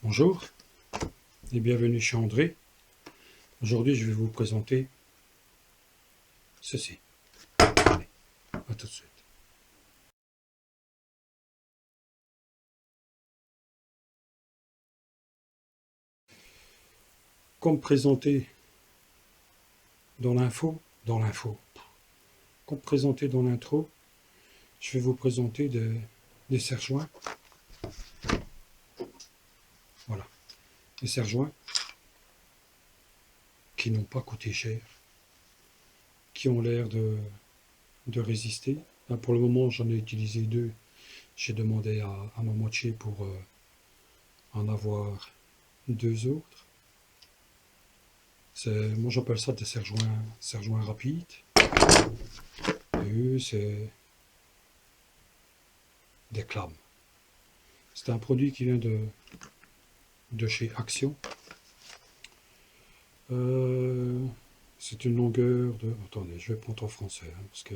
Bonjour et bienvenue chez André. Aujourd'hui, je vais vous présenter ceci. Allez, à tout de suite. Comme présenté dans comme présenté dans l'intro, je vais vous présenter des serre-joints. Voilà, des serre-joints qui n'ont pas coûté cher, qui ont l'air de résister. Là, pour le moment, j'en ai utilisé deux. J'ai demandé à ma moitié pour en avoir deux autres. Moi, j'appelle ça des serre-joints rapides. Et eux, c'est des clames. C'est un produit qui vient de chez Action. C'est une longueur de... Attendez, je vais prendre en français, hein, parce que...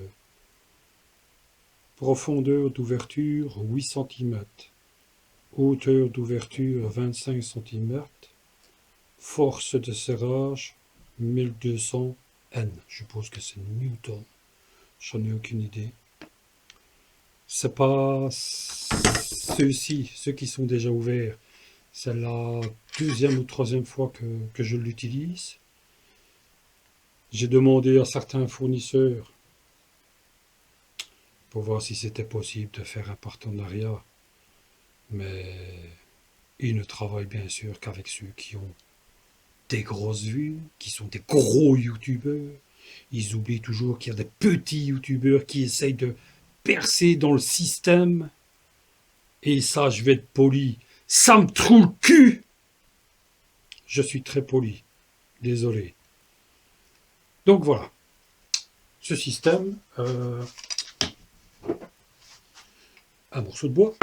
Profondeur d'ouverture 8 cm. Hauteur d'ouverture 25 cm. Force de serrage 1200 N. Je suppose que c'est Newton. J'en ai aucune idée. C'est pas ceux-ci, ceux qui sont déjà ouverts. C'est la deuxième ou troisième fois que je l'utilise. J'ai demandé à certains fournisseurs pour voir si c'était possible de faire un partenariat, mais ils ne travaillent bien sûr qu'avec ceux qui ont des grosses vues, qui sont des gros youtubeurs. Ils oublient toujours qu'il y a des petits youtubeurs qui essayent de percer dans le système. Et ça, je vais être poli. Ça me trouve le cul. Je suis très poli. Désolé. Donc voilà. Ce système, un morceau de bois,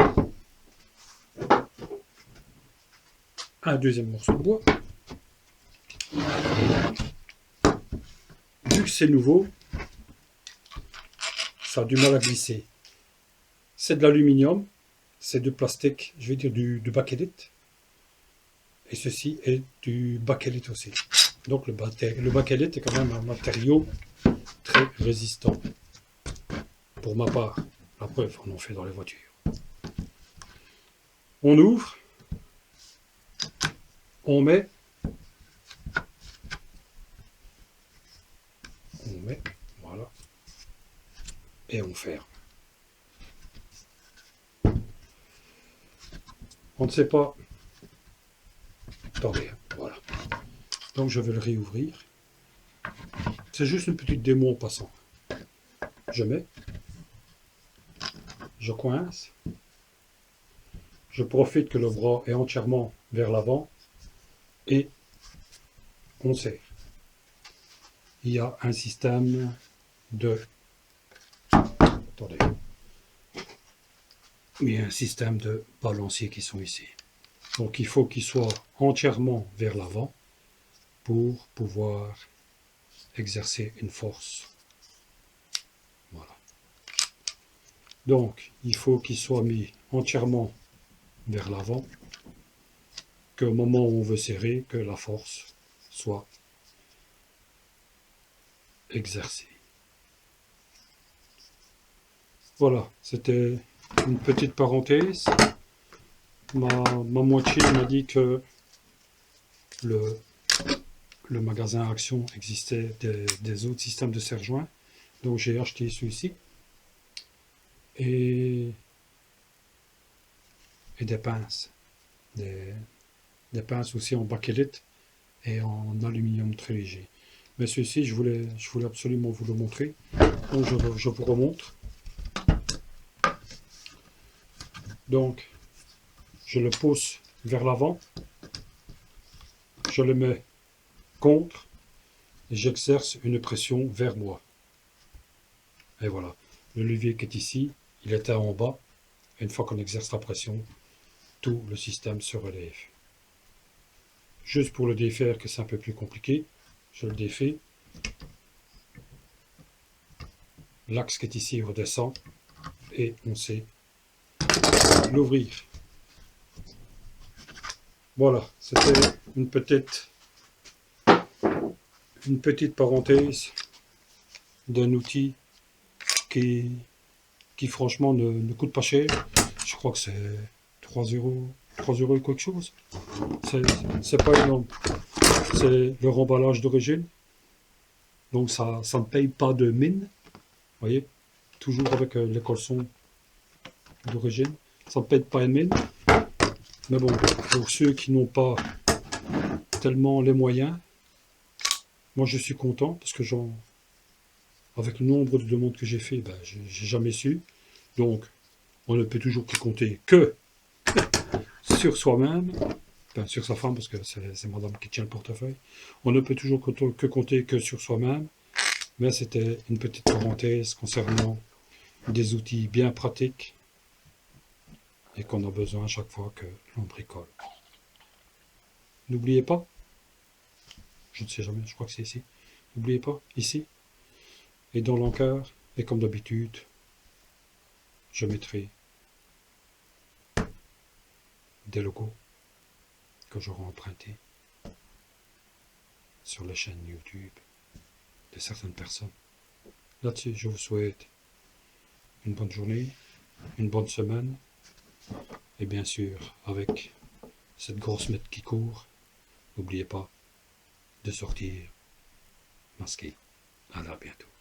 un deuxième morceau de bois. Vu que c'est nouveau, ça a du mal à glisser. C'est de l'aluminium, c'est de plastique, je vais dire du bakélite. Et ceci est du bakélite aussi. Donc le bakélite est quand même un matériau très résistant. Pour ma part, la preuve, on en fait dans les voitures. On ouvre, on met, voilà, et on ferme. On ne sait pas. Attendez, voilà. Donc je vais le réouvrir. C'est juste une petite démo en passant. Je mets, je coince, je profite que le bras est entièrement vers l'avant et on serre. Il y a un système de... Attendez. Il y a un système de balanciers qui sont ici. Donc il faut qu'il soit entièrement vers l'avant pour pouvoir exercer une force. Voilà. Donc il faut qu'il soit mis entièrement vers l'avant, qu'au moment où on veut serrer, que la force soit exercée. Voilà, c'était une petite parenthèse. Ma moitié m'a dit que le magasin Action existait des autres systèmes de serre-joints, donc j'ai acheté celui-ci et des pinces, des pinces aussi en bakélite et en aluminium très léger. Mais celui-ci, je voulais absolument vous le montrer, donc je vous remontre. Donc je le pousse vers l'avant, je le mets contre et j'exerce une pression vers moi. Et voilà, le levier qui est ici, il était en bas. Et une fois qu'on exerce la pression, tout le système se relève. Juste pour le défaire, que c'est un peu plus compliqué, je le défais. L'axe qui est ici redescend et on sait l'ouvrir. Voilà, c'était une petite parenthèse d'un outil qui, qui franchement ne coûte pas cher. Je crois que c'est 3 euros et quelque chose. C'est c'est pas énorme. C'est le remballage d'origine. Donc ça ne paye pas de mine. Vous voyez, toujours avec les caleçons d'origine. Ça ne paye pas une mine. Mais bon, pour ceux qui n'ont pas tellement les moyens, moi je suis content parce que avec le nombre de demandes que j'ai fait, ben, j'ai jamais su. Donc, on ne peut toujours que compter que sur soi-même, enfin, sur sa femme, parce que c'est madame qui tient le portefeuille. On ne peut toujours que compter que sur soi-même, mais c'était une petite parenthèse concernant des outils bien pratiques et qu'on a besoin à chaque fois que l'on bricole. N'oubliez pas, je ne sais jamais, je crois que c'est ici. N'oubliez pas, ici, et dans l'encart, et comme d'habitude, je mettrai des logos que j'aurai empruntés sur la chaîne YouTube de certaines personnes. Là-dessus, je vous souhaite une bonne journée, une bonne semaine, et bien sûr, avec cette grosse mètre qui court, n'oubliez pas de sortir masqué. À bientôt.